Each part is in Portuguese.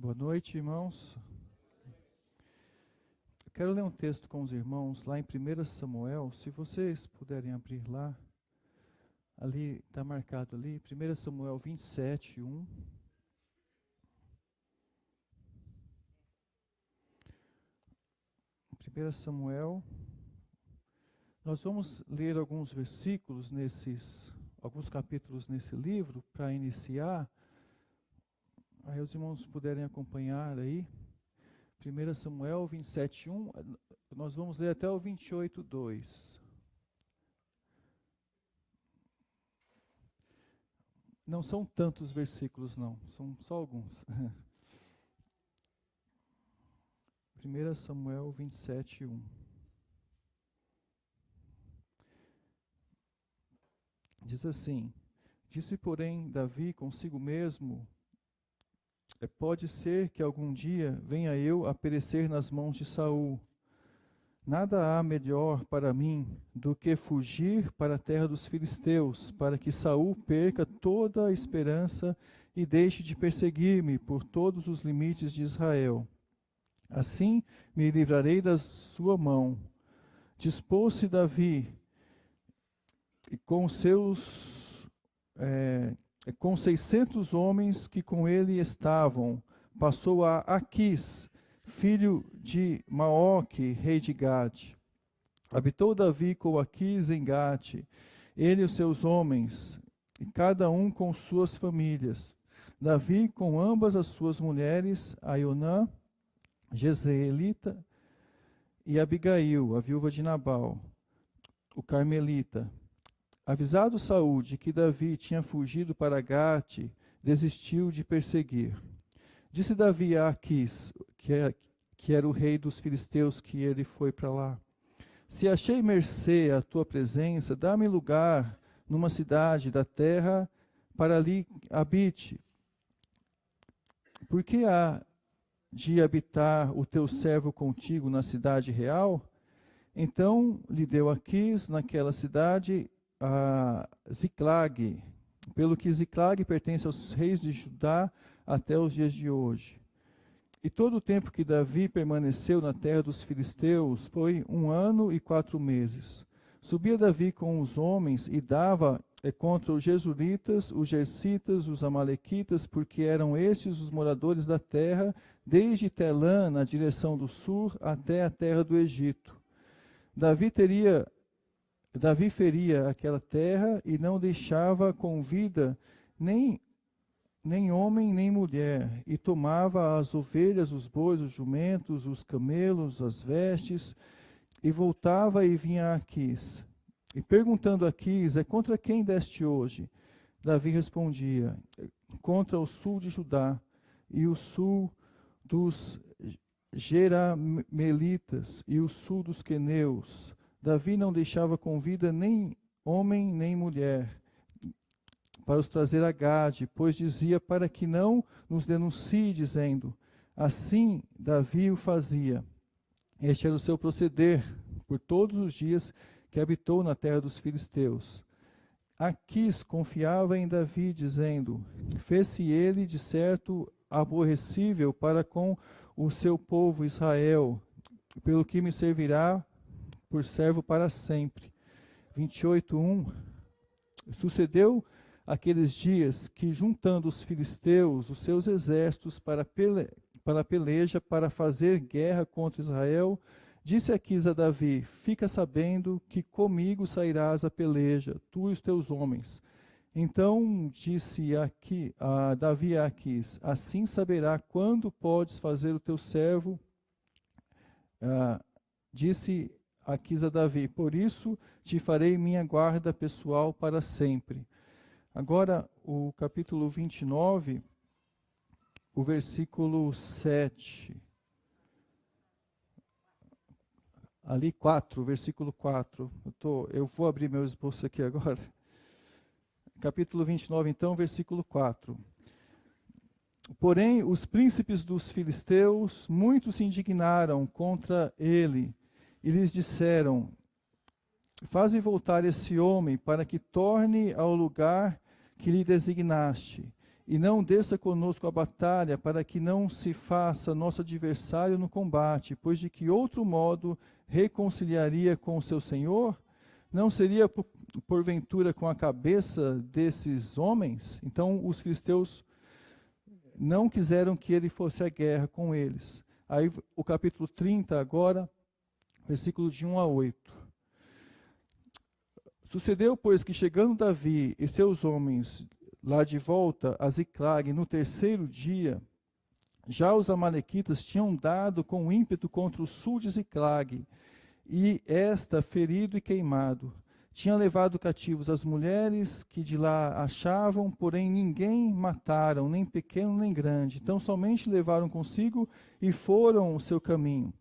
Boa noite, irmãos. Eu quero ler um texto com os irmãos lá em 1 Samuel, se vocês puderem abrir lá. Ali, está marcado ali, 1 Samuel 27, 1. Em 1 Samuel, nós vamos ler alguns versículos alguns capítulos nesse livro, para iniciar. Aí os irmãos puderem acompanhar aí. 1 Samuel 27, 1, nós vamos ler até o 28, 2. Não são tantos versículos, não, são só alguns. 1 Samuel 27, 1. Diz assim: Disse, porém, Davi consigo mesmo: pode ser que algum dia venha eu a perecer nas mãos de Saul. Nada há melhor para mim do que fugir para a terra dos filisteus, para que Saul perca toda a esperança e deixe de perseguir-me por todos os limites de Israel. Assim me livrarei da sua mão. Dispôs-se Davi e com 600 homens que com ele estavam, passou a Aquis, filho de Maoque, rei de Gade. Habitou Davi com Aquis em Gate, ele e os seus homens, e cada um com suas famílias. Davi com ambas as suas mulheres, Aionã, Jezreelita, e Abigail, a viúva de Nabal, o carmelita. Avisado Saul de que Davi tinha fugido para Gate, desistiu de perseguir. Disse Davi a Aquis, que era o rei dos filisteus, que ele foi para lá: Se achei mercê à tua presença, dá-me lugar numa cidade da terra para ali habite. Por que há de habitar o teu servo contigo na cidade real? Então lhe deu Aquis naquela cidade a Ziclag, pelo que Ziclag pertence aos reis de Judá até os dias de hoje. E todo o tempo que Davi permaneceu na terra dos filisteus foi 1 ano e 4 meses. Subia Davi com os homens e dava contra os Jesuritas, os Jersitas, os Amalequitas, porque eram estes os moradores da terra, desde Telã, na direção do sul, até a terra do Egito. Davi feria aquela terra e não deixava com vida nem homem nem mulher, e tomava as ovelhas, os bois, os jumentos, os camelos, as vestes, e voltava e vinha a Aquis. E perguntando a Aquis: contra quem deste hoje? Davi respondia: contra o sul de Judá e o sul dos Jeramelitas e o sul dos queneus. Davi não deixava com vida nem homem nem mulher, para os trazer a Gade, pois dizia: para que não nos denuncie, dizendo. Assim Davi o fazia. Este era o seu proceder por todos os dias que habitou na terra dos filisteus. Aquis confiava em Davi, dizendo: fez-se ele de certo aborrecível para com o seu povo Israel, pelo que me servirá por servo para sempre. 28:1. Sucedeu aqueles dias que, juntando os filisteus, os seus exércitos para a peleja, para fazer guerra contra Israel, disse Aquis a Davi: fica sabendo que comigo sairás a peleja, tu e os teus homens. Então disse a Davi a Aquis: assim saberá quando podes fazer o teu servo. Disse Aquis a Davi: por isso te farei minha guarda pessoal para sempre. Agora, o capítulo 29, o versículo 7. Ali 4, versículo 4. Eu vou abrir meu esboço aqui agora. Capítulo 29, então, versículo 4. Porém, os príncipes dos filisteus muito se indignaram contra ele e lhes disseram: faze voltar esse homem para que torne ao lugar que lhe designaste. e não desça conosco a batalha, para que não se faça nosso adversário no combate, pois de que outro modo reconciliaria com o seu Senhor? Não seria porventura com a cabeça desses homens? Então os filisteus não quiseram que ele fosse à guerra com eles. Aí o capítulo 30 agora, versículo de 1 a 8. Sucedeu, pois, que chegando Davi e seus homens lá de volta a Ziclag, no terceiro dia, já os amalequitas tinham dado com ímpeto contra o sul de Ziclag, e esta ferido e queimado. Tinha levado cativos as mulheres que de lá achavam, porém ninguém mataram, nem pequeno nem grande. Então somente levaram consigo e foram o seu caminho.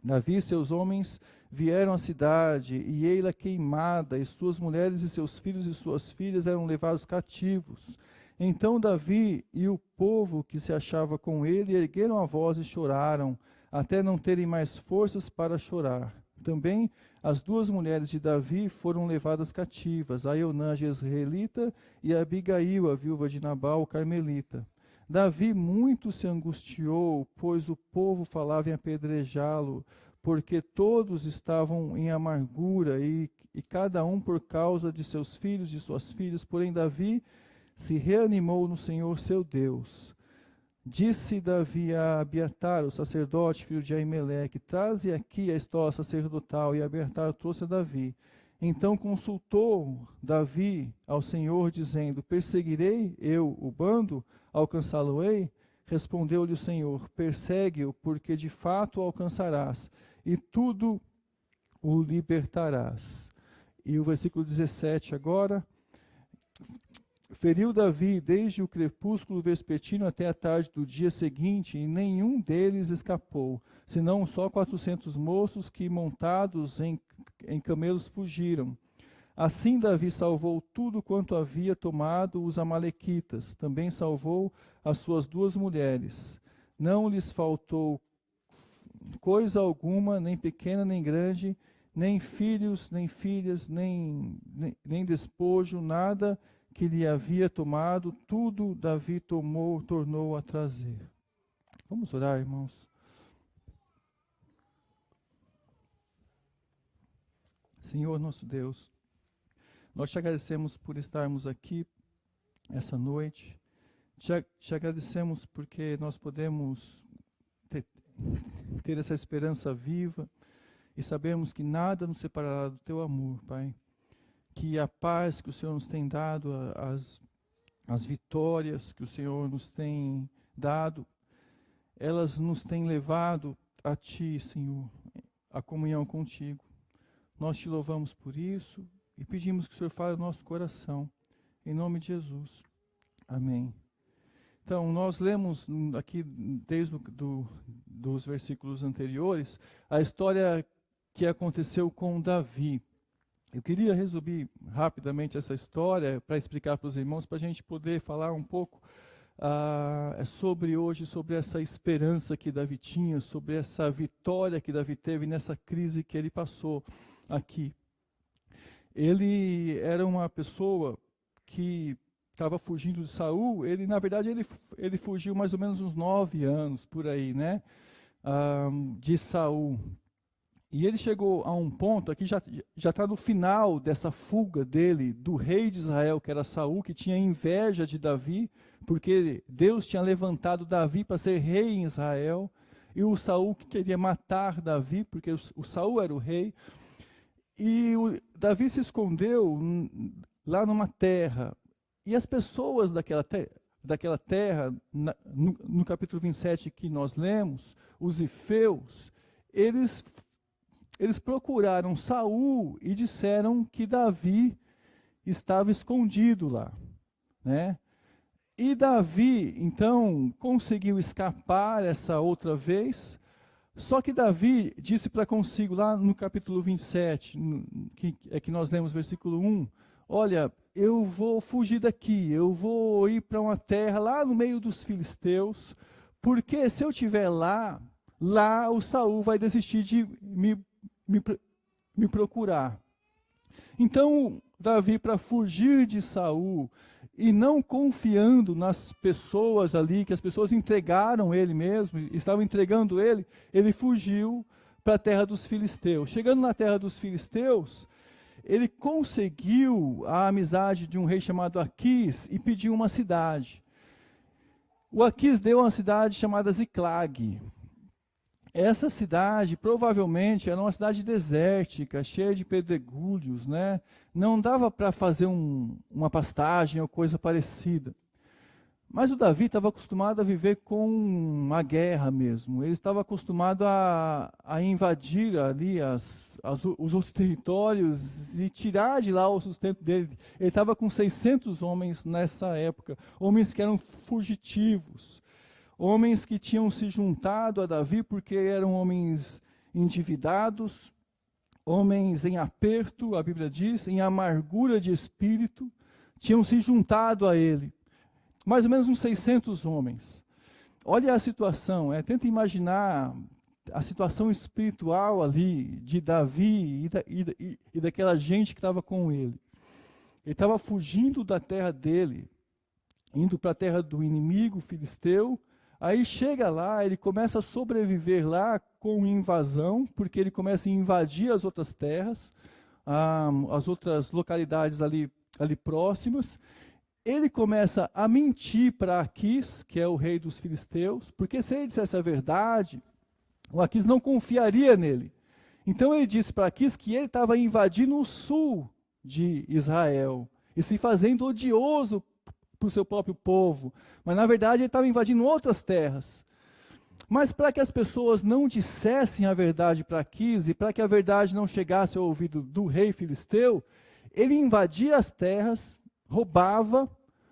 Davi e seus homens vieram à cidade, e ei-la queimada, e suas mulheres e seus filhos e suas filhas eram levados cativos. Então Davi e o povo que se achava com ele ergueram a voz e choraram, até não terem mais forças para chorar. Também as duas mulheres de Davi foram levadas cativas, Aionã, a jezreelita, e a Abigail, a viúva de Nabal, o carmelita. Davi muito se angustiou, pois o povo falava em apedrejá-lo, porque todos estavam em amargura, e cada um por causa de seus filhos e suas filhas. Porém Davi se reanimou no Senhor seu Deus. Disse Davi a Abiatar, o sacerdote, filho de Aimeleque: traze aqui a estola sacerdotal. E Abiatar trouxe a Davi. Então consultou Davi ao Senhor, dizendo: perseguirei eu o bando? Alcançá-lo-ei? Respondeu-lhe o Senhor: persegue-o, porque de fato o alcançarás, e tudo o libertarás. E o versículo 17 agora. Feriu Davi desde o crepúsculo vespertino até a tarde do dia seguinte, e nenhum deles escapou, senão só 400 moços que, montados em camelos, fugiram. Assim Davi salvou tudo quanto havia tomado os amalequitas. Também salvou as suas duas mulheres. Não lhes faltou coisa alguma, nem pequena nem grande, nem filhos, nem filhas, nem despojo, nada que lhe havia tomado, tudo Davi tornou a trazer. Vamos orar, irmãos. Senhor nosso Deus, nós te agradecemos por estarmos aqui essa noite. Te agradecemos porque nós podemos ter essa esperança viva e sabemos que nada nos separará do teu amor, Pai. Que a paz que o Senhor nos tem dado, as vitórias que o Senhor nos tem dado, elas nos têm levado a Ti, Senhor, a comunhão contigo. Nós te louvamos por isso e pedimos que o Senhor fale no nosso coração, em nome de Jesus. Amém. Então, nós lemos aqui, desde dos versículos anteriores, a história que aconteceu com Davi. Eu queria resumir rapidamente essa história para explicar para os irmãos, para a gente poder falar um pouco sobre essa esperança que Davi tinha, sobre essa vitória que Davi teve nessa crise que ele passou aqui. Ele era uma pessoa que estava fugindo de Saul. Na verdade, ele fugiu mais ou menos uns 9 anos por aí, né? De Saul. E ele chegou a um ponto, aqui já está no final dessa fuga dele, do rei de Israel, que era Saul, que tinha inveja de Davi, porque Deus tinha levantado Davi para ser rei em Israel, e o Saul que queria matar Davi, porque o Saul era o rei. E Davi se escondeu lá numa terra, e as pessoas daquela terra, no capítulo 27 que nós lemos, os ifeus, eles procuraram Saul e disseram que Davi estava escondido lá, né? E Davi, então, conseguiu escapar essa outra vez, só que Davi disse para consigo, lá no capítulo 27, que nós lemos versículo 1, olha, eu vou fugir daqui, eu vou ir para uma terra lá no meio dos filisteus, porque se eu estiver lá o Saul vai desistir de me procurar. Então, Davi, para fugir de Saul e não confiando nas pessoas ali, que as pessoas entregaram ele mesmo, estavam entregando ele, ele fugiu para a terra dos filisteus. Chegando na terra dos filisteus, ele conseguiu a amizade de um rei chamado Aquis e pediu uma cidade. O Aquis deu uma cidade chamada Ziclag. Essa cidade provavelmente era uma cidade desértica, cheia de pedregulhos, né? Não dava para fazer uma pastagem ou coisa parecida. Mas o Davi estava acostumado a viver com a guerra mesmo. Ele estava acostumado a invadir ali os outros territórios e tirar de lá o sustento dele. Ele estava com 600 homens nessa época, homens que eram fugitivos. Homens que tinham se juntado a Davi porque eram homens endividados, homens em aperto, a Bíblia diz, em amargura de espírito, tinham se juntado a ele. Mais ou menos uns 600 homens. Olha a situação, tenta imaginar a situação espiritual ali de Davi e daquela gente que estava com ele. Ele estava fugindo da terra dele, indo para a terra do inimigo filisteu. Aí chega lá, ele começa a sobreviver lá com invasão, porque ele começa a invadir as outras terras, as outras localidades ali próximas. Ele começa a mentir para Aquis, que é o rei dos filisteus, porque se ele dissesse a verdade, o Aquis não confiaria nele. Então ele disse para Aquis que ele estava invadindo o sul de Israel e se fazendo odioso para o seu próprio povo, mas na verdade ele estava invadindo outras terras. Mas para que as pessoas não dissessem a verdade para Aquis e para que a verdade não chegasse ao ouvido do rei filisteu, ele invadia as terras, roubava,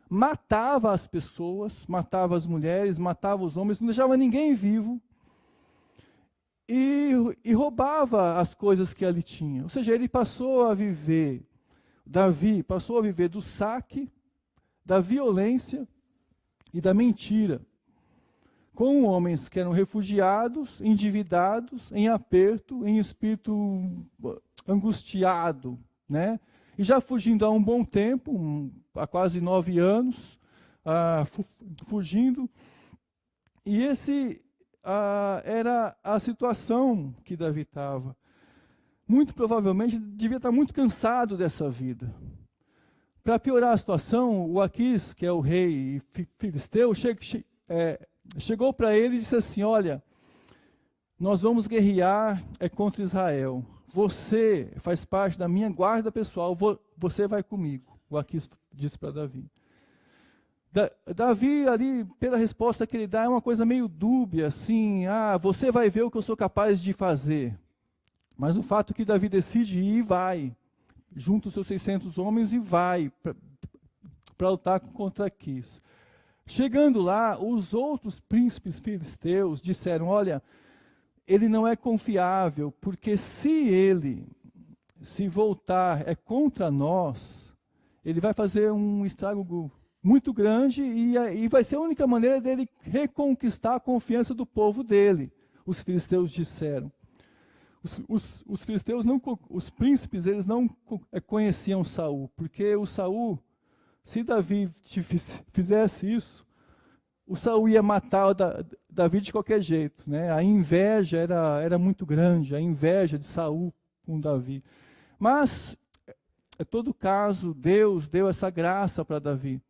matava as pessoas, matava as mulheres, matava os homens, não deixava ninguém vivo e roubava as coisas que ali tinha. Ou seja, ele passou a viver, Davi passou a viver do saque, da violência e da mentira, com homens que eram refugiados, endividados, em aperto, em espírito angustiado, né? E já fugindo há um bom tempo, há quase 9 anos, fugindo. E esse era a situação que Davi estava. Muito provavelmente devia estar muito cansado dessa vida. Para piorar a situação, o Aquis, que é o rei filisteu, chegou para ele e disse assim: olha, nós vamos guerrear contra Israel. Você faz parte da minha guarda pessoal, você vai comigo. O Aquis disse para Davi. Davi ali, pela resposta que ele dá, é uma coisa meio dúbia, assim, você vai ver o que eu sou capaz de fazer. Mas o fato é que Davi decide ir e vai, junto os seus 600 homens e vai para lutar contra Aquis. Chegando lá, os outros príncipes filisteus disseram: olha, ele não é confiável, porque se voltar contra nós, ele vai fazer um estrago muito grande e vai ser a única maneira dele reconquistar a confiança do povo dele. Os filisteus disseram. Os filisteus, os príncipes, eles não conheciam Saul, porque o Saul, se Davi fizesse isso, o Saul ia matar Davi de qualquer jeito, né? A inveja era muito grande, a inveja de Saul com Davi. Mas, em todo caso, Deus deu essa graça para Davi.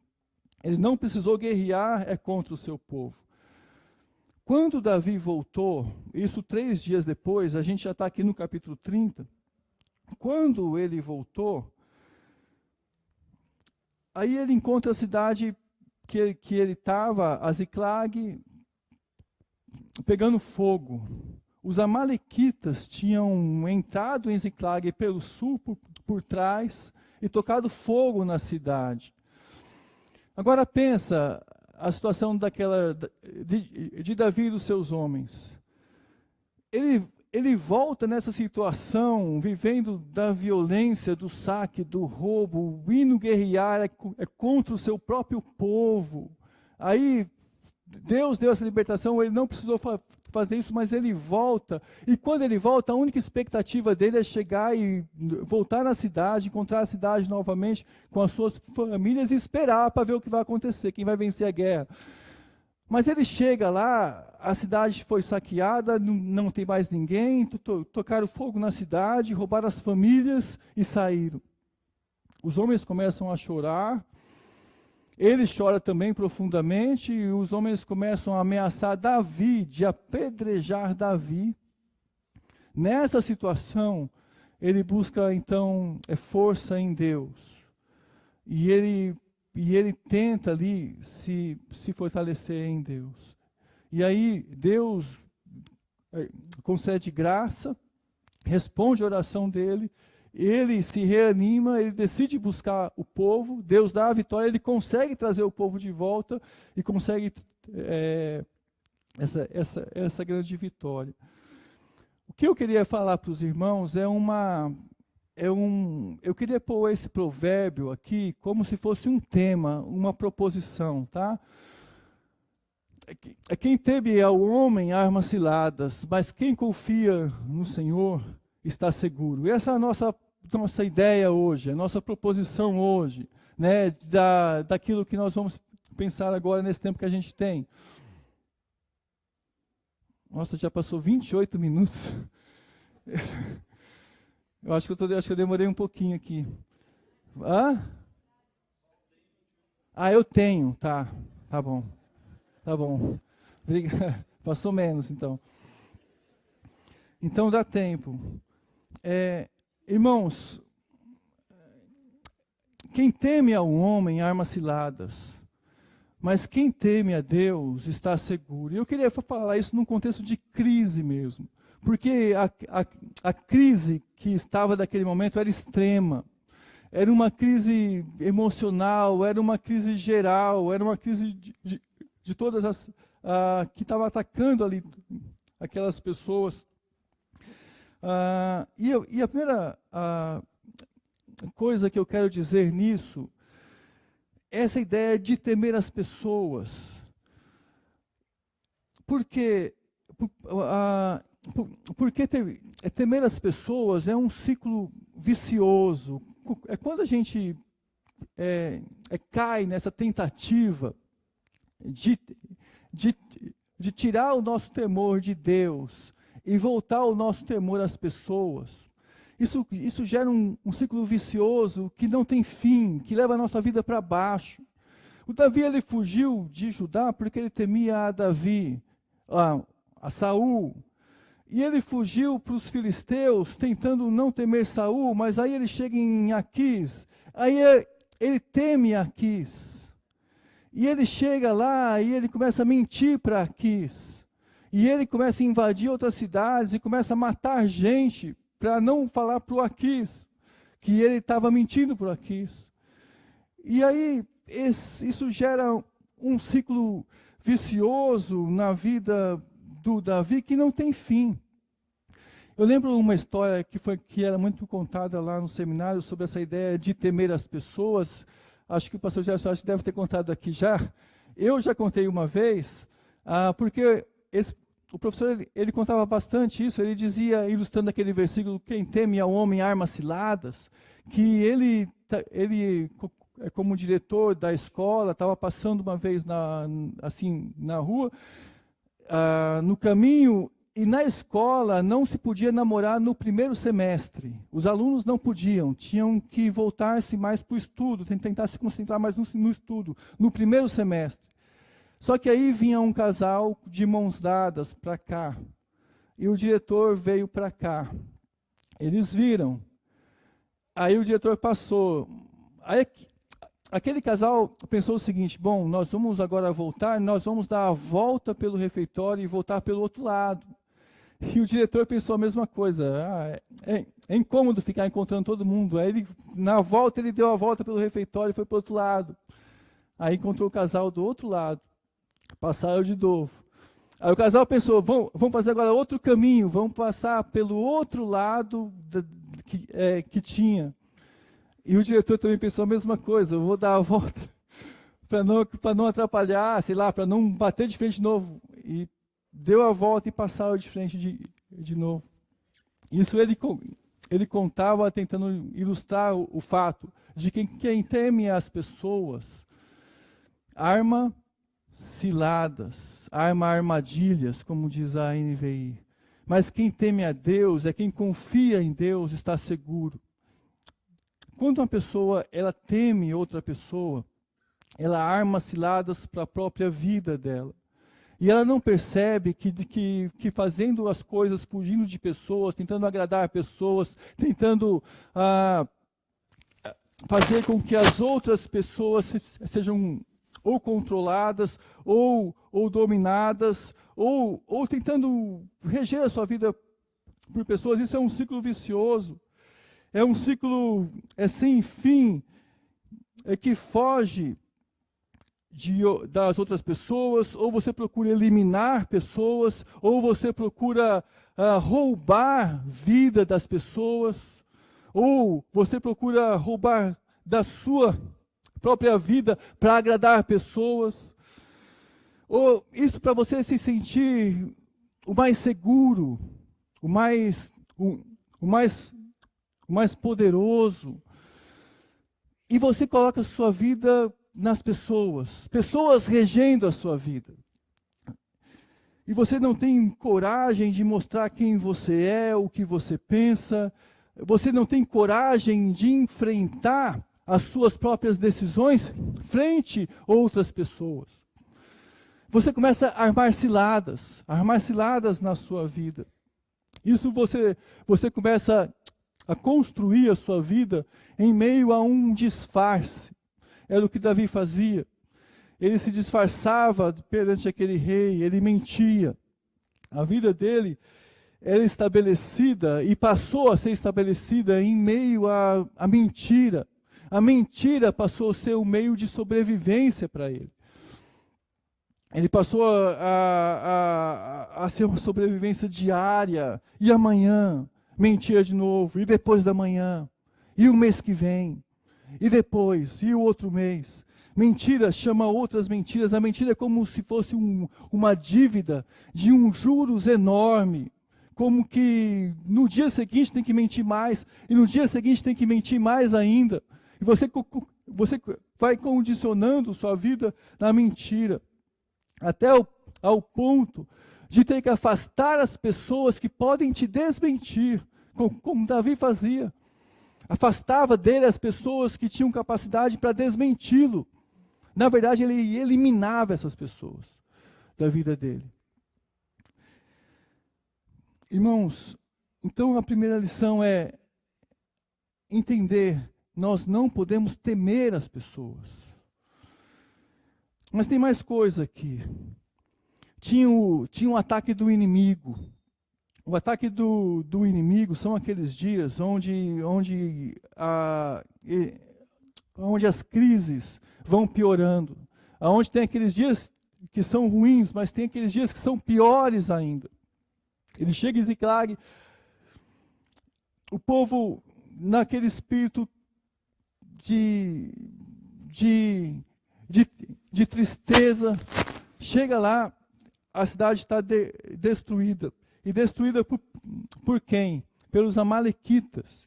Ele não precisou guerrear contra o seu povo. Quando Davi voltou, isso 3 dias depois, a gente já está aqui no capítulo 30, quando ele voltou, aí ele encontra a cidade que ele estava, a Ziclag, pegando fogo. Os amalequitas tinham entrado em Ziclag pelo sul, por trás, e tocado fogo na cidade. Agora pensa a situação de Davi e dos seus homens. Ele volta nessa situação, vivendo da violência, do saque, do roubo, o hino guerrear contra o seu próprio povo. Aí Deus deu essa libertação, ele não precisou fazer isso, mas ele volta. E quando ele volta, a única expectativa dele é chegar e voltar na cidade, encontrar a cidade novamente com as suas famílias e esperar para ver o que vai acontecer, quem vai vencer a guerra. Mas ele chega lá, a cidade foi saqueada, não tem mais ninguém, tocaram fogo na cidade, roubaram as famílias e saíram. Os homens começam a chorar, ele chora também profundamente, e os homens começam a ameaçar Davi, de apedrejar Davi. Nessa situação, ele busca então força em Deus, e ele tenta ali se fortalecer em Deus. E aí Deus concede graça, responde a oração dele, ele se reanima, ele decide buscar o povo, Deus dá a vitória, ele consegue trazer o povo de volta e consegue essa grande vitória. O que eu queria falar para os irmãos eu queria pôr esse provérbio aqui como se fosse um tema, uma proposição, tá? Quem teme ao homem armas ciladas, mas quem confia no Senhor está seguro. Essa é a nossa ideia hoje, a nossa proposição hoje, né, daquilo que nós vamos pensar agora nesse tempo que a gente tem. Nossa, já passou 28 minutos. Eu acho que eu demorei um pouquinho aqui. Hã? Eu tenho, tá bom. Tá bom. Passou menos, então. Então dá tempo. Irmãos, quem teme ao homem armas ciladas, mas quem teme a Deus está seguro. E eu queria falar isso num contexto de crise mesmo, porque a crise que estava naquele momento era extrema, era uma crise emocional, era uma crise geral, era uma crise de todas as que estava atacando ali aquelas pessoas. E a primeira coisa que eu quero dizer nisso, essa ideia de temer as pessoas. Porque temer as pessoas é um ciclo vicioso. É quando a gente cai nessa tentativa de tirar o nosso temor de Deus e voltar o nosso temor às pessoas. Isso gera um ciclo vicioso que não tem fim, que leva a nossa vida para baixo. O Davi, ele fugiu de Judá porque ele temia a Saul. E ele fugiu para os filisteus, tentando não temer Saul, mas aí ele chega em Aquis, aí ele teme Aquis. E ele chega lá e ele começa a mentir para Aquis. E ele começa a invadir outras cidades e começa a matar gente para não falar para o Aquis, que ele estava mentindo para o Aquis. E aí isso gera um ciclo vicioso na vida do Davi que não tem fim. Eu lembro uma história que era muito contada lá no seminário sobre essa ideia de temer as pessoas. Acho que o pastor Gerson deve ter contado aqui já. Eu já contei uma vez, porque o professor ele contava bastante isso. Ele dizia, ilustrando aquele versículo, quem teme ao homem armas ciladas, que ele como diretor da escola, estava passando uma vez na rua, no caminho, e na escola não se podia namorar no primeiro semestre. Os alunos não podiam, tinham que voltar-se mais para o estudo, tentar se concentrar mais no estudo, no primeiro semestre. Só que aí vinha um casal de mãos dadas para cá, e o diretor veio para cá. Eles viram. Aí o diretor passou. Aí aquele casal pensou o seguinte, bom, nós vamos agora voltar, nós vamos dar a volta pelo refeitório e voltar pelo outro lado. E o diretor pensou a mesma coisa, é incômodo ficar encontrando todo mundo. Aí na volta ele deu a volta pelo refeitório e foi para o outro lado. Aí encontrou o casal do outro lado, passaram de novo. Aí o casal pensou, vamos fazer agora outro caminho, vamos passar pelo outro lado que tinha. E o diretor também pensou a mesma coisa, eu vou dar a volta para não atrapalhar, sei lá, para não bater de frente de novo. E deu a volta e passaram de frente de novo. Isso ele contava tentando ilustrar o fato de que quem teme as pessoas arma ciladas, arma armadilhas, como diz a NVI. Mas quem teme a Deus, quem confia em Deus, está seguro. Quando uma pessoa ela teme outra pessoa, ela arma ciladas para a própria vida dela. E ela não percebe que fazendo as coisas, fugindo de pessoas, tentando agradar pessoas, tentando fazer com que as outras pessoas sejam ou controladas, ou dominadas, ou tentando reger a sua vida por pessoas, isso é um ciclo vicioso. É um ciclo sem fim, que foge das outras pessoas, ou você procura eliminar pessoas, ou você procura roubar vida das pessoas, ou você procura roubar da sua própria vida para agradar pessoas. Ou isso para você se sentir o mais seguro, o mais poderoso. E você coloca a sua vida nas pessoas regendo a sua vida. E você não tem coragem de mostrar quem você é, o que você pensa. Você não tem coragem de enfrentar as suas próprias decisões frente a outras pessoas. Você começa a armar ciladas na sua vida. Isso você começa a construir a sua vida em meio a um disfarce. Era o que Davi fazia. Ele se disfarçava perante aquele rei, ele mentia. A vida dele era estabelecida e passou a ser estabelecida em meio à mentira. A mentira passou a ser um meio de sobrevivência para ele. Ele passou a ser uma sobrevivência diária. E amanhã, mentia de novo. E depois da manhã. E o mês que vem. E depois, e o outro mês. Mentira chama outras mentiras. A mentira é como se fosse uma dívida de juros enorme. Como que no dia seguinte tem que mentir mais. E no dia seguinte tem que mentir mais ainda. E você vai condicionando sua vida na mentira. Até ao ponto de ter que afastar as pessoas que podem te desmentir. Como Davi fazia. Afastava dele as pessoas que tinham capacidade para desmenti-lo. Na verdade, ele eliminava essas pessoas da vida dele. Irmãos, então a primeira lição é entender, nós não podemos temer as pessoas. Mas tem mais coisa aqui. Tinha um ataque do inimigo. O ataque do inimigo são aqueles dias onde as crises vão piorando. Onde tem aqueles dias que são ruins, mas tem aqueles dias que são piores ainda. Ele chega em Ziclag, o povo naquele espírito de tristeza, chega lá, a cidade está destruída. E destruída por quem? Pelos amalequitas.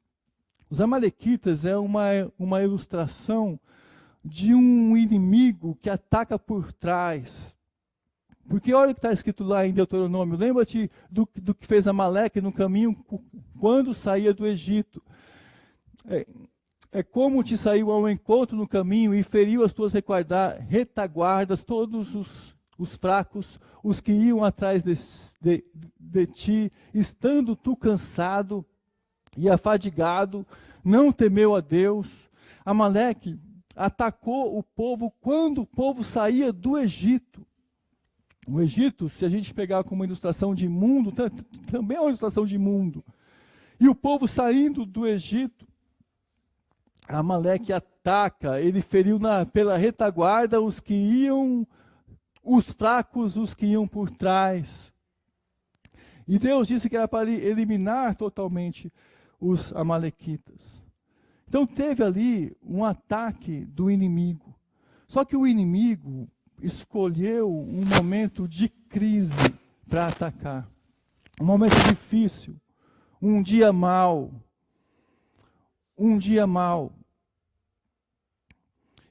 Os amalequitas é uma ilustração de um inimigo que ataca por trás. Porque olha o que está escrito lá em Deuteronômio. Lembra-te do que fez Amaleque no caminho quando saía do Egito. É como te saiu ao encontro no caminho e feriu as tuas retaguardas, todos os fracos, os que iam atrás de ti, estando tu cansado e afadigado, não temeu a Deus. Amaleque atacou o povo quando o povo saía do Egito. O Egito, se a gente pegar como ilustração de mundo, também é uma ilustração de mundo. E o povo saindo do Egito, Amaleque ataca, ele feriu pela retaguarda os que iam, os fracos, os que iam por trás. E Deus disse que era para eliminar totalmente os amalequitas. Então teve ali um ataque do inimigo. Só que o inimigo escolheu um momento de crise para atacar. Um momento difícil, um dia mau. Um dia mau.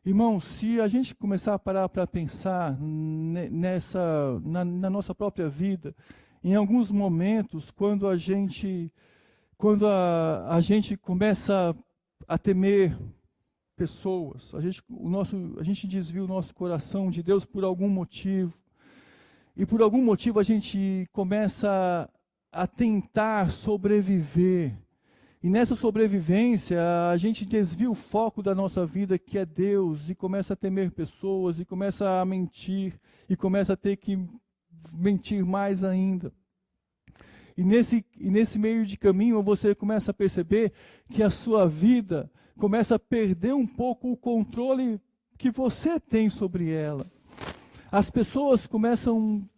Irmãos, se a gente começar a parar para pensar na nossa própria vida, em alguns momentos, quando a gente começa a temer pessoas, a gente desvia o nosso coração de Deus por algum motivo, e por algum motivo a gente começa a tentar sobreviver. E nessa sobrevivência, a gente desvia o foco da nossa vida, que é Deus, e começa a temer pessoas, e começa a mentir, e começa a ter que mentir mais ainda. E nesse meio de caminho, você começa a perceber que a sua vida começa a perder um pouco o controle que você tem sobre ela. As pessoas começam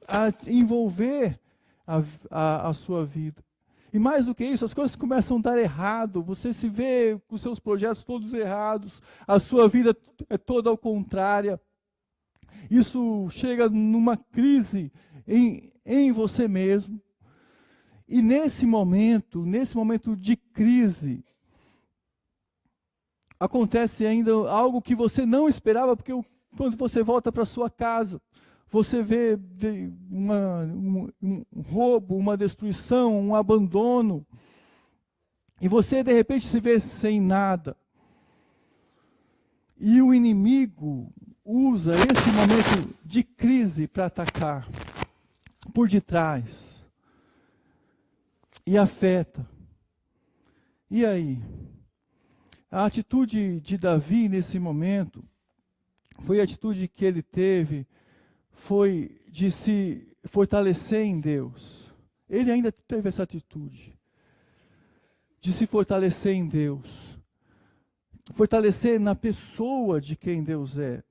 a envolver a sua vida. E mais do que isso, as coisas começam a dar errado, você se vê com seus projetos todos errados, a sua vida é toda ao contrário. Isso chega numa crise em você mesmo. E nesse momento de crise, acontece ainda algo que você não esperava, porque quando você volta para sua casa, você vê um roubo, uma destruição, um abandono, e você de repente se vê sem nada. E o inimigo usa esse momento de crise para atacar por detrás. E afeta. E aí? A atitude de Davi nesse momento foi a atitude que ele teve, foi de se fortalecer em Deus. Ele ainda teve essa atitude de se fortalecer em Deus. Fortalecer na pessoa de quem Deus é.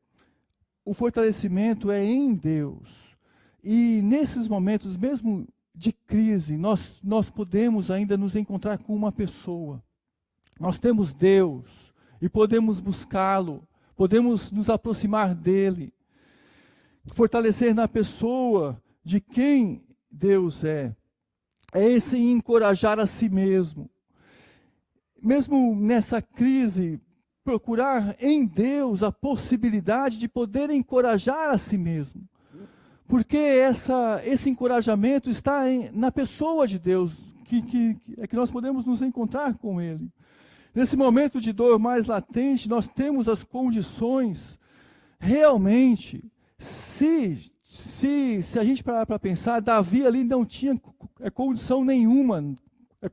O fortalecimento é em Deus. E nesses momentos, mesmo de crise, nós podemos ainda nos encontrar com uma pessoa. Nós temos Deus e podemos buscá-lo, podemos nos aproximar dele. Fortalecer na pessoa de quem Deus é esse encorajar a si mesmo. Mesmo nessa crise, procurar em Deus a possibilidade de poder encorajar a si mesmo. Porque esse encorajamento está na pessoa de Deus, que nós podemos nos encontrar com Ele. Nesse momento de dor mais latente, nós temos as condições, realmente, se a gente parar para pensar, Davi ali não tinha condição nenhuma,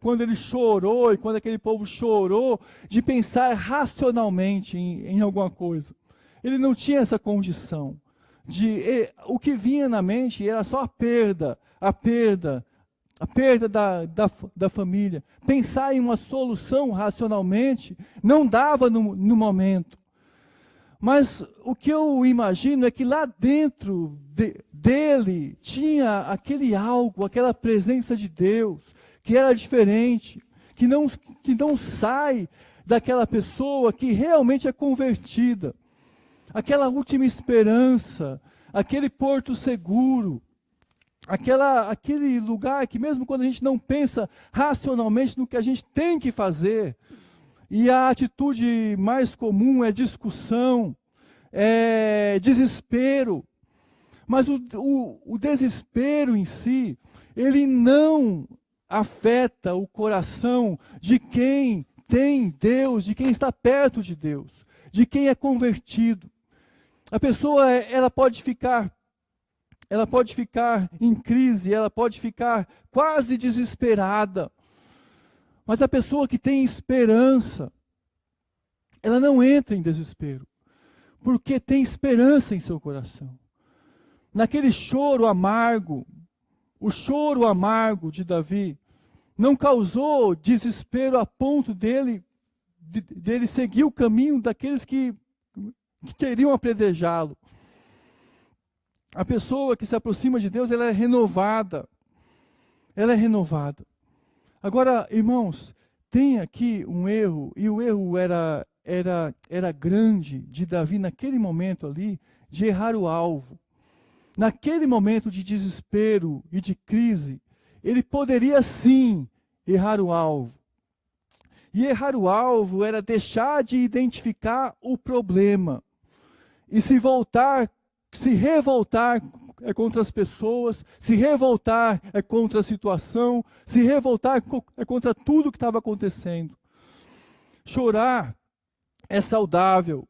quando ele chorou, e quando aquele povo chorou, de pensar racionalmente em alguma coisa. Ele não tinha essa condição. O que vinha na mente era só a perda da família. Pensar em uma solução racionalmente não dava no momento. Mas o que eu imagino é que lá dentro dele tinha aquele algo, aquela presença de Deus, que era diferente, que não sai daquela pessoa que realmente é convertida. Aquela última esperança, aquele porto seguro, aquele lugar que mesmo quando a gente não pensa racionalmente no que a gente tem que fazer, e a atitude mais comum é discussão, é desespero, mas o desespero em si, ele não afeta o coração de quem tem Deus, de quem está perto de Deus, de quem é convertido. A pessoa, ela pode ficar em crise, ela pode ficar quase desesperada. Mas a pessoa que tem esperança, ela não entra em desespero, porque tem esperança em seu coração. Naquele choro amargo, o choro amargo de Davi não causou desespero a ponto dele seguir o caminho daqueles que queriam apedrejá-lo. A pessoa que se aproxima de Deus, ela é renovada. Ela é renovada. Agora, irmãos, tem aqui um erro, e o erro era grande de Davi naquele momento ali, de errar o alvo. naquele momento de desespero e de crise, ele poderia sim errar o alvo. E errar o alvo era deixar de identificar o problema e se revoltar contra as pessoas, se revoltar contra a situação, se revoltar contra tudo que estava acontecendo. Chorar é saudável.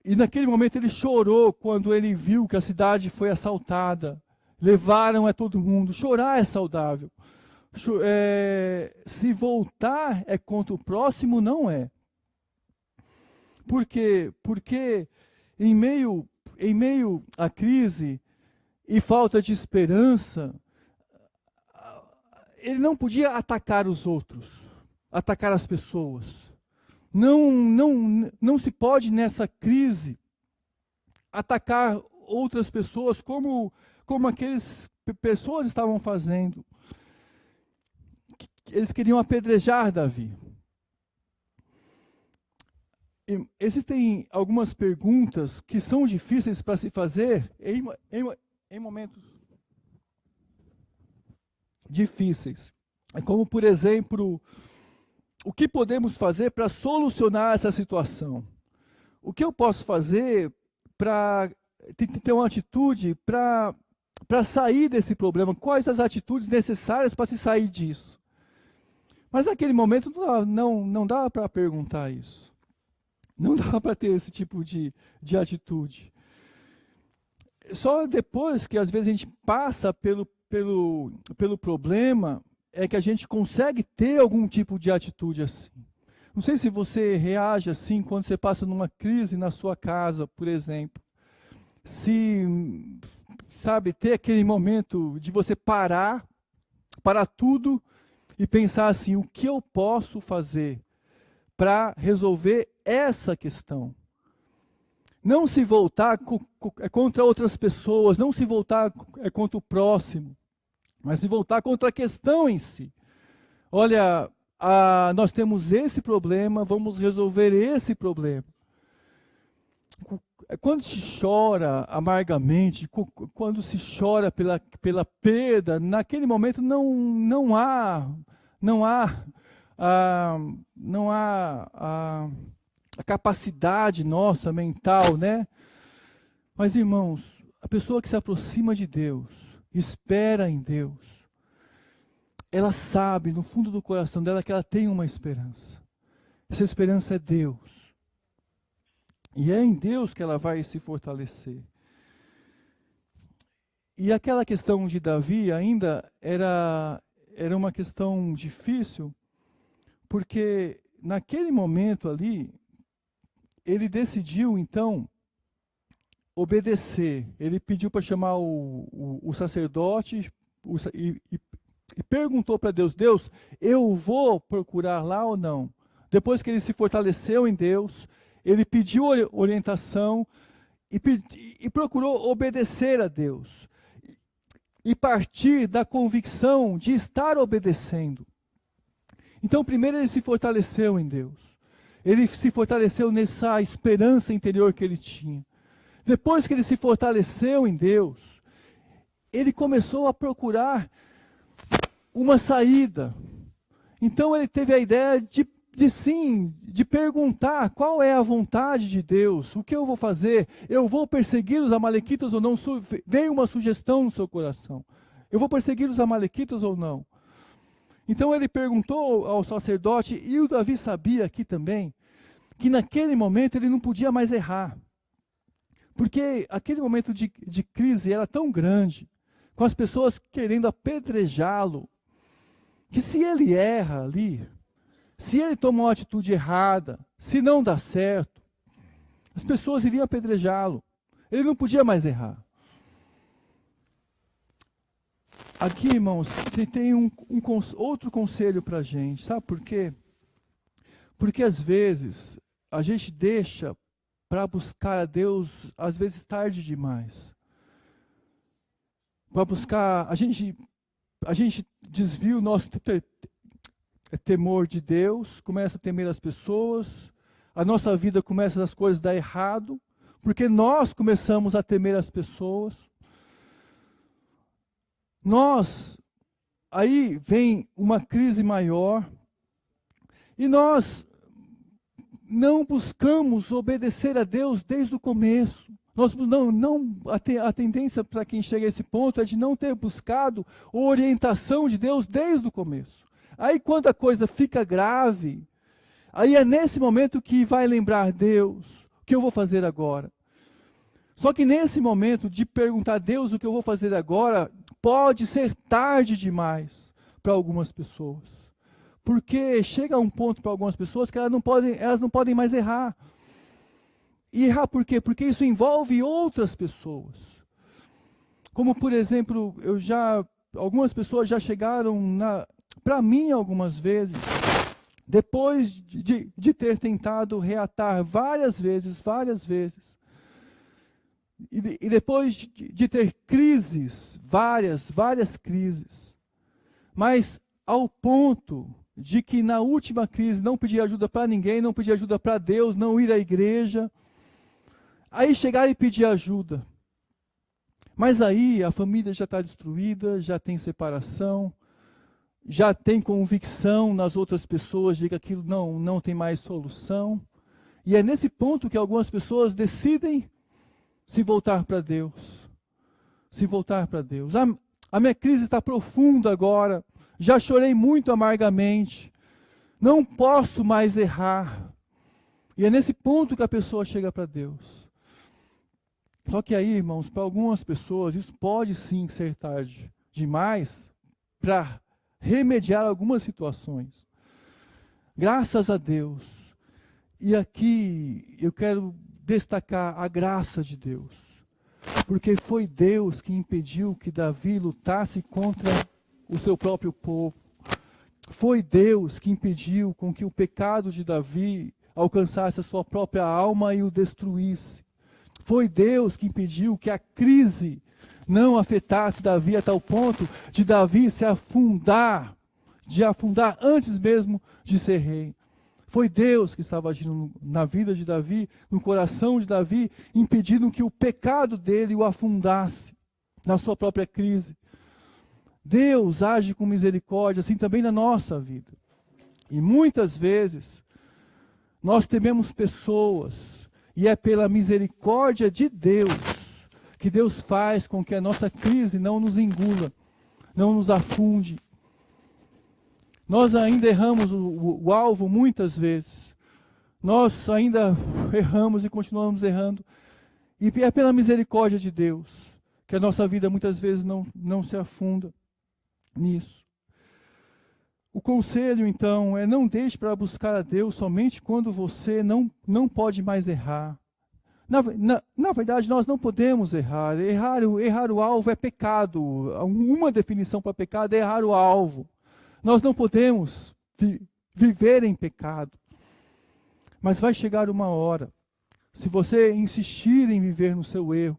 E naquele momento ele chorou quando ele viu que a cidade foi assaltada. Levaram a todo mundo. Chorar é saudável. Se voltar contra o próximo, não é. Por quê? Porque em meio à crise e falta de esperança, ele não podia atacar os outros, atacar as pessoas. Não se pode nessa crise atacar outras pessoas como aqueles pessoas estavam fazendo. Eles queriam apedrejar Davi. E existem algumas perguntas que são difíceis para se fazer em momentos difíceis. É como, por exemplo, o que podemos fazer para solucionar essa situação? O que eu posso fazer para ter uma atitude para sair desse problema? Quais as atitudes necessárias para se sair disso? Mas naquele momento não dá para perguntar isso. Não dá para ter esse tipo de atitude. Só depois que às vezes a gente passa pelo problema é que a gente consegue ter algum tipo de atitude assim. Não sei se você reage assim quando você passa numa crise na sua casa, por exemplo. Se, sabe, ter aquele momento de você parar tudo e pensar assim, o que eu posso fazer para resolver essa questão? Não se voltar contra outras pessoas, não se voltar contra o próximo, mas se voltar contra a questão em si. Olha, nós temos esse problema, vamos resolver esse problema. Quando se chora amargamente, quando se chora pela perda, naquele momento não há a capacidade nossa mental, né? Mas, irmãos, a pessoa que se aproxima de Deus, espera em Deus, ela sabe no fundo do coração dela que ela tem uma esperança. Essa esperança é Deus. E é em Deus que ela vai se fortalecer. E aquela questão de Davi ainda era uma questão difícil, porque naquele momento ali, ele decidiu então obedecer. Ele pediu para chamar o sacerdote e perguntou para Deus, Deus, eu vou procurar lá ou não? Depois que ele se fortaleceu em Deus, ele pediu orientação e procurou obedecer a Deus. E partir da convicção de estar obedecendo. Então, primeiro ele se fortaleceu em Deus. Ele se fortaleceu nessa esperança interior que ele tinha. Depois que ele se fortaleceu em Deus, ele começou a procurar uma saída. Então ele teve a ideia de perguntar qual é a vontade de Deus, o que eu vou fazer, eu vou perseguir os amalequitas ou não, veio uma sugestão no seu coração, eu vou perseguir os amalequitas ou não? Então ele perguntou ao sacerdote, e o Davi sabia aqui também, que naquele momento ele não podia mais errar, porque aquele momento de crise era tão grande, com as pessoas querendo apedrejá-lo, que se ele erra ali, se ele toma uma atitude errada, se não dá certo, as pessoas iriam apedrejá-lo. Ele não podia mais errar. Aqui, irmãos, tem outro conselho para a gente. Sabe por quê? Porque às vezes a gente deixa para buscar a Deus, às vezes tarde demais. Para buscar, a gente desvia o nosso temor de Deus, começa a temer as pessoas, a nossa vida começa as coisas a dar errado, porque nós começamos a temer as pessoas. aí vem uma crise maior, e nós não buscamos obedecer a Deus desde o começo. A tendência para quem chega a esse ponto é de não ter buscado a orientação de Deus desde o começo. Aí quando a coisa fica grave, aí é nesse momento que vai lembrar Deus, o que eu vou fazer agora? Só que nesse momento de perguntar a Deus o que eu vou fazer agora, pode ser tarde demais para algumas pessoas. Porque chega a um ponto para algumas pessoas que elas não podem mais errar. E errar por quê? Porque isso envolve outras pessoas. Como, por exemplo, algumas pessoas já chegaram para mim algumas vezes, depois de ter tentado reatar várias vezes, e depois de ter crises, várias crises, mas ao ponto de que na última crise não pedir ajuda para ninguém, não pedir ajuda para Deus, não ir à igreja, aí chegar e pedir ajuda. Mas aí a família já está destruída, já tem separação, já tem convicção nas outras pessoas de que aquilo não tem mais solução. E é nesse ponto que algumas pessoas decidem se voltar para Deus. Se voltar para Deus. A minha crise está profunda agora. Já chorei muito amargamente. Não posso mais errar. E é nesse ponto que a pessoa chega para Deus. Só que aí, irmãos, para algumas pessoas, isso pode sim ser tarde demais para remediar algumas situações. Graças a Deus. E aqui eu quero destacar a graça de Deus. Porque foi Deus que impediu que Davi lutasse contra o seu próprio povo. Foi Deus que impediu com que o pecado de Davi alcançasse a sua própria alma e o destruísse. Foi Deus que impediu que a crise não afetasse Davi a tal ponto de Davi se afundar, antes mesmo de ser rei. Foi Deus que estava agindo na vida de Davi, no coração de Davi, impedindo que o pecado dele o afundasse na sua própria crise. Deus age com misericórdia, assim também na nossa vida. E muitas vezes, nós tememos pessoas, e é pela misericórdia de Deus, que Deus faz com que a nossa crise não nos engula, não nos afunde. Nós ainda erramos o alvo muitas vezes. Nós ainda erramos e continuamos errando. E é pela misericórdia de Deus que a nossa vida muitas vezes não se afunda nisso. O conselho, então, é não deixe para buscar a Deus somente quando você não pode mais errar. Na verdade, nós não podemos errar. Errar o alvo é pecado. Uma definição para pecado é errar o alvo. Nós não podemos viver em pecado. Mas vai chegar uma hora, se você insistir em viver no seu erro,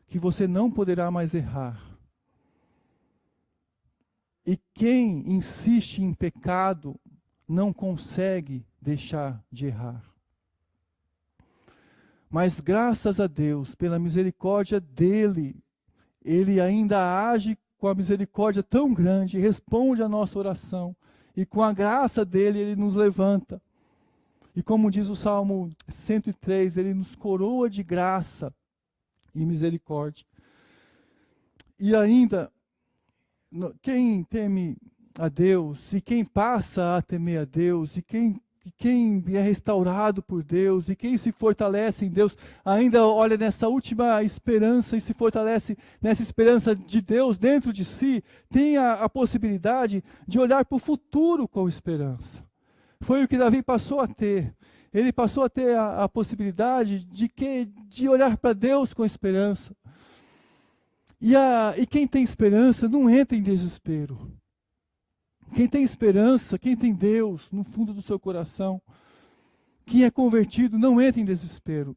que você não poderá mais errar. E quem insiste em pecado não consegue deixar de errar. Mas graças a Deus, pela misericórdia dele, ele ainda age com a misericórdia tão grande, responde a nossa oração, e com a graça dele, ele nos levanta. E como diz o Salmo 103, ele nos coroa de graça e misericórdia. E ainda, quem teme a Deus, e quem passa a temer a Deus, e quem é restaurado por Deus, e quem se fortalece em Deus, ainda olha nessa última esperança e se fortalece nessa esperança de Deus dentro de si, tem a possibilidade de olhar para o futuro com esperança. Foi o que Davi passou a ter. Ele passou a ter a possibilidade de olhar para Deus com esperança. E quem tem esperança não entra em desespero. Quem tem esperança, quem tem Deus no fundo do seu coração, quem é convertido não entra em desespero.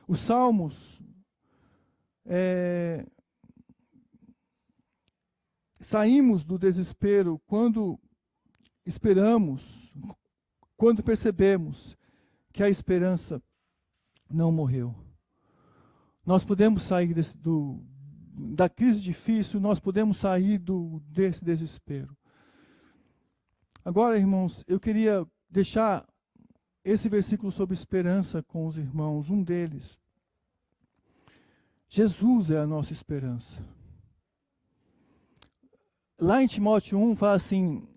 Os Salmos, saímos do desespero quando esperamos, quando percebemos que a esperança não morreu. Nós podemos sair da crise difícil, nós podemos sair desse desespero. Agora, irmãos, eu queria deixar esse versículo sobre esperança com os irmãos, um deles. Jesus é a nossa esperança. Lá em Timóteo 1 fala assim,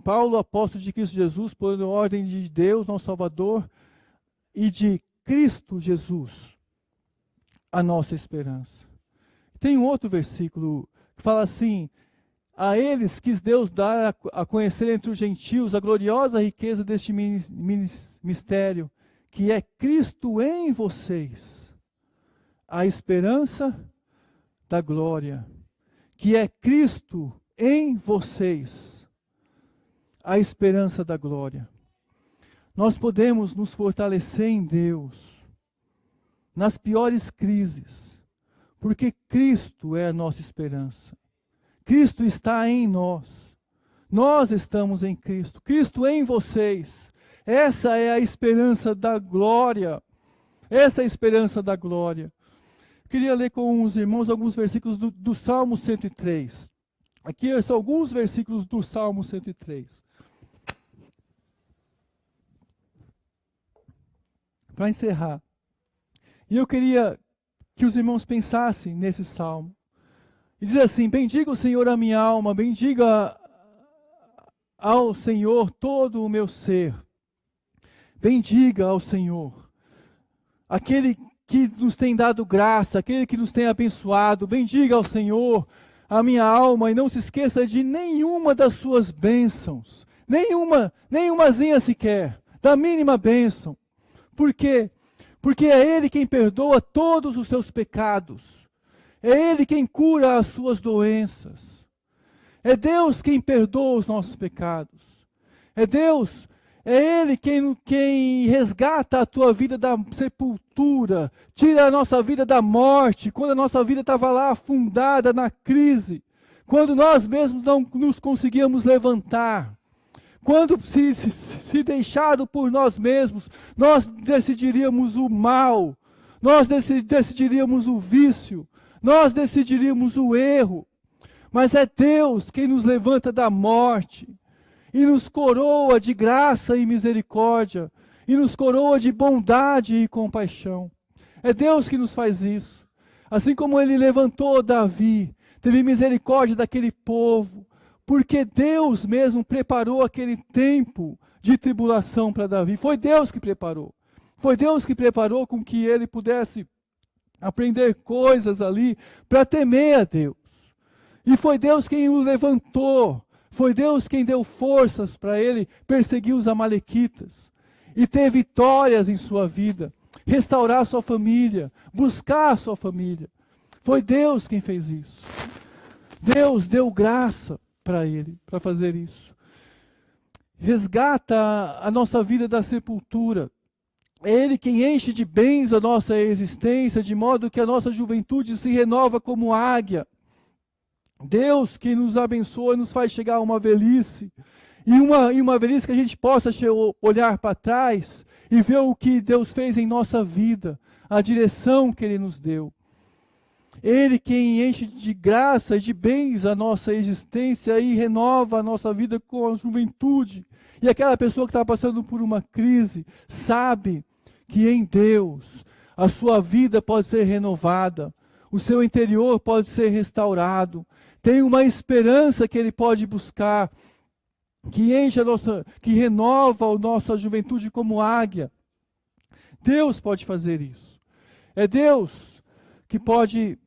Paulo, apóstolo de Cristo Jesus, por ordem de Deus, nosso Salvador, e de Cristo Jesus, a nossa esperança. Tem um outro versículo que fala assim, a eles quis Deus dar a conhecer entre os gentios a gloriosa riqueza deste mistério, que é Cristo em vocês, a esperança da glória, que é Cristo em vocês, a esperança da glória. Nós podemos nos fortalecer em Deus, nas piores crises, porque Cristo é a nossa esperança. Cristo está em nós. Nós estamos em Cristo. Cristo em vocês. Essa é a esperança da glória. Essa é a esperança da glória. Queria ler com os irmãos alguns versículos do Salmo 103. Aqui são alguns versículos do Salmo 103. Para encerrar. E eu queria que os irmãos pensassem nesse salmo. E diz assim, bendiga o Senhor a minha alma, bendiga ao Senhor todo o meu ser. Bendiga ao Senhor. Aquele que nos tem dado graça, aquele que nos tem abençoado, bendiga ao Senhor a minha alma e não se esqueça de nenhuma das suas bênçãos, nenhumazinha sequer, da mínima bênção. Por quê? Porque é Ele quem perdoa todos os seus pecados, é Ele quem cura as suas doenças, é Deus quem perdoa os nossos pecados, é Ele quem resgata a tua vida da sepultura, tira a nossa vida da morte, quando a nossa vida estava lá afundada na crise, quando nós mesmos não nos conseguíamos levantar, quando se deixado por nós mesmos, nós decidiríamos o mal, nós decidiríamos o vício, nós decidiríamos o erro, mas é Deus quem nos levanta da morte, e nos coroa de graça e misericórdia, e nos coroa de bondade e compaixão. É Deus que nos faz isso. Assim como Ele levantou Davi, teve misericórdia daquele povo, porque Deus mesmo preparou aquele tempo de tribulação para Davi. Foi Deus que preparou. Foi Deus que preparou com que ele pudesse aprender coisas ali para temer a Deus. E foi Deus quem o levantou. Foi Deus quem deu forças para ele perseguir os amalequitas e ter vitórias em sua vida, restaurar sua família, buscar sua família. Foi Deus quem fez isso. Deus deu graça para ele, para fazer isso. Resgata a nossa vida da sepultura. É Ele quem enche de bens a nossa existência, de modo que a nossa juventude se renova como águia. Deus que nos abençoa, nos faz chegar a uma velhice, e uma velhice que a gente possa olhar para trás e ver o que Deus fez em nossa vida, a direção que Ele nos deu. Ele quem enche de graça e de bens a nossa existência e renova a nossa vida com a juventude. E aquela pessoa que está passando por uma crise, sabe que em Deus a sua vida pode ser renovada, o seu interior pode ser restaurado, tem uma esperança que ele pode buscar, que que renova a nossa juventude como águia. Deus pode fazer isso. É Deus que pode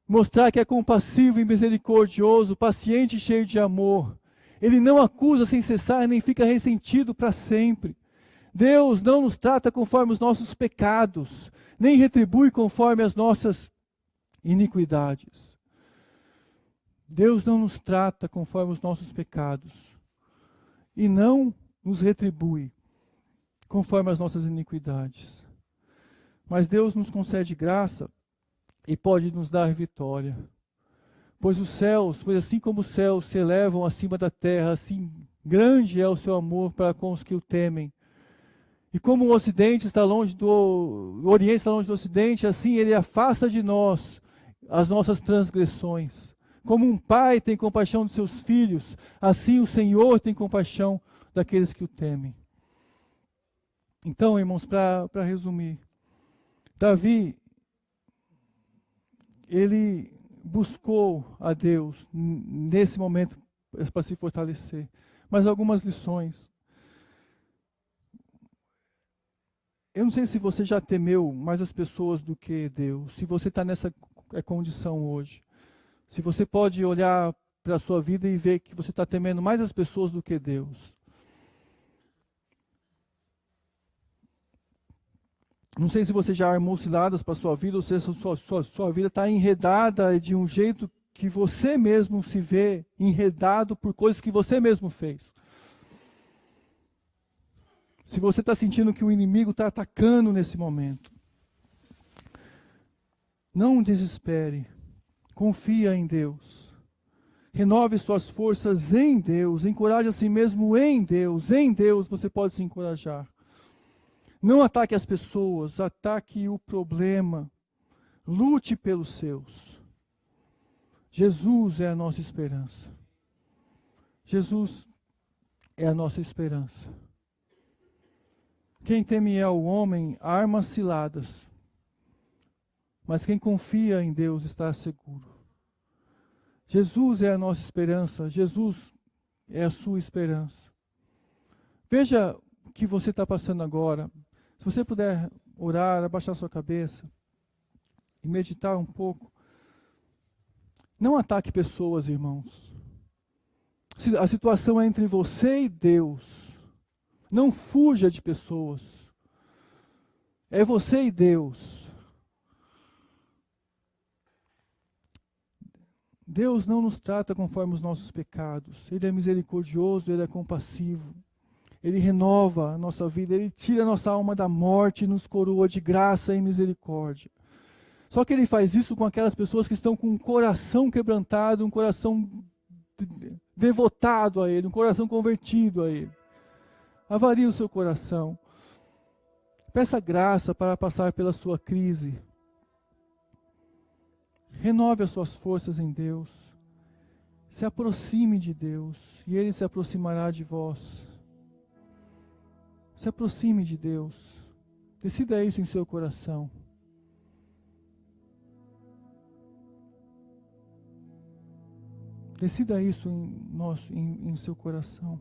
mostrar que é compassivo e misericordioso, paciente e cheio de amor. Ele não acusa sem cessar, nem fica ressentido para sempre. Deus não nos trata conforme os nossos pecados, nem retribui conforme as nossas iniquidades. Deus não nos trata conforme os nossos pecados e não nos retribui conforme as nossas iniquidades. Mas Deus nos concede graça e pode nos dar vitória. Pois assim como os céus se elevam acima da terra, assim grande é o seu amor para com os que o temem. E como o Ocidente está longe o Oriente está longe do Ocidente, assim ele afasta de nós as nossas transgressões. Como um pai tem compaixão dos seus filhos, assim o Senhor tem compaixão daqueles que o temem. Então, irmãos, para resumir, Davi, ele buscou a Deus nesse momento para se fortalecer. Mas algumas lições. Eu não sei se você já temeu mais as pessoas do que Deus, se você está nessa condição hoje. Se você pode olhar para a sua vida e ver que você está temendo mais as pessoas do que Deus. Não sei se você já armou ciladas para a sua vida, ou se a sua vida está enredada de um jeito que você mesmo se vê enredado por coisas que você mesmo fez. Se você está sentindo que o inimigo está atacando nesse momento, não desespere. Confia em Deus. Renove suas forças em Deus. Encoraje a si mesmo em Deus. Em Deus você pode se encorajar. Não ataque as pessoas, ataque o problema. Lute pelos seus. Jesus é a nossa esperança. Jesus é a nossa esperança. Quem teme ao homem arma ciladas, mas quem confia em Deus está seguro. Jesus é a nossa esperança, Jesus é a sua esperança. Veja o que você está passando agora. Se você puder orar, abaixar sua cabeça e meditar um pouco. Não ataque pessoas, irmãos. A situação é entre você e Deus. Não fuja de pessoas. É você e Deus. Deus não nos trata conforme os nossos pecados. Ele é misericordioso, Ele é compassivo. Ele renova a nossa vida, Ele tira a nossa alma da morte e nos coroa de graça e misericórdia. Só que Ele faz isso com aquelas pessoas que estão com um coração quebrantado, um coração devotado a Ele, um coração convertido a Ele. Avalie o seu coração. Peça graça para passar pela sua crise. Renove as suas forças em Deus. Se aproxime de Deus e Ele se aproximará de vós. Se aproxime de Deus. Decida isso em seu coração. Decida isso em seu coração.